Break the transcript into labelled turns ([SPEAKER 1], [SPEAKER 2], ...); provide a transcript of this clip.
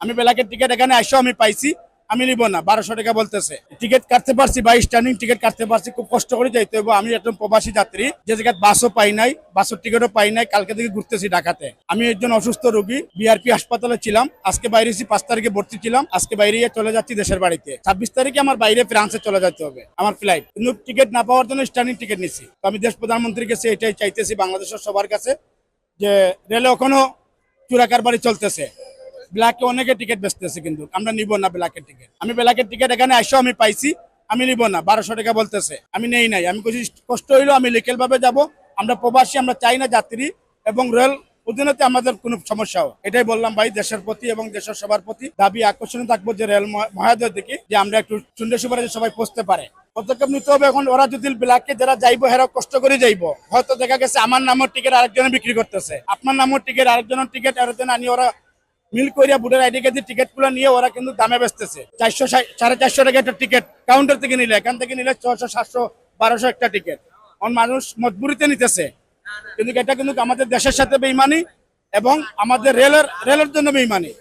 [SPEAKER 1] আমি ব্ল্যাকের টিকিট এখানে আইসো আমি পাইছি, আমি নিব না, 1200 টাকা বলতেছে। টিকিট কাটতে পারছি ভাই, স্ট্যান্ডিং টিকিট কাটতে পারছি, খুব কষ্ট করে যাইতে হবে। আমি একজন প্রবাসী যাত্রী, যে জায়গায় বাসও পাই নাই, বাসের টিকিটও পাই নাই, কালকে থেকে ঘুরতেছি ঢাকাতে। আমি একজন অসুস্থ রোগী, বিআরপি হাসপাতালে ছিলাম, আজকে বাইরে এসেছি, 5 তারিখে ভর্তি ছিলাম, আজকে বাইরে চলে যাচ্ছি দেশের বাড়িতে। 26 তারিখে আমার বাইরে ফ্রান্সে চলে যেতে হবে আমার ফ্লাইট, কিন্তু টিকিট না পাওয়ার জন্য স্ট্যান্ডিং টিকিট নিছি। তো আমি দেশ প্রধানমন্ত্রীর কাছে এটাই চাইতেছি, বাংলাদেশের সবার কাছে, যে রেলে এখনো চোরা কারবারি চলতেছে, ব্ল্যাকে অনেকে টিকিট বেচতেছে, কিন্তু আমরা নিব না ব্ল্যাকের টিকিট। আমি ব্ল্যাকের টিকিট এখানে আইসো আমি পাইছি, আমি নিব না, 1200 টাকা বলতেছে, আমি নেই নাই। আমি কষ্ট হইলো, আমি লিকেল ভাবে যাব। আমরা প্রবাসী, আমরা চাই না যাত্রী এবং রেল অধীনতে আমাদের কোনো সমস্যা হোক। এটাই বললাম ভাই, দেশের প্রতি এবং দেশের সবার প্রতি দাবি আকর্ষণীয় থাকবো যে রেল মহাদয় দেখি যে আমরা একটু সুন্দর সুপারে সবাই পৌঁছতে পারে। পদক্ষেপ নিতে হবে। এখন ওরা যদি ব্ল্যাকে যারা যাইবো হেরা কষ্ট করে যাইবো, হয়তো দেখা গেছে আমার নামের টিকিট আরেকজনে বিক্রি করতেছে, আপনার নামের টিকিট আরেকজনের টিকিট আরেকজন আনি ওরা মিল করিয়া ভোটার আইডি কার্ডের টিকিট গুলো নিয়ে ওরা কিন্তু দামে বেচতেছে। 400 450 টাকা একটা টিকিট কাউন্টার থেকে নিলে, এখান থেকে নিলে 600 700 1200 একটা টিকিট। মানুষ মজবুরিতে নিতেছে, কিন্তু এটা কিন্তু আমাদের দেশের সাথে বেইমানি এবং আমাদের রেলের জন্য বেইমানি।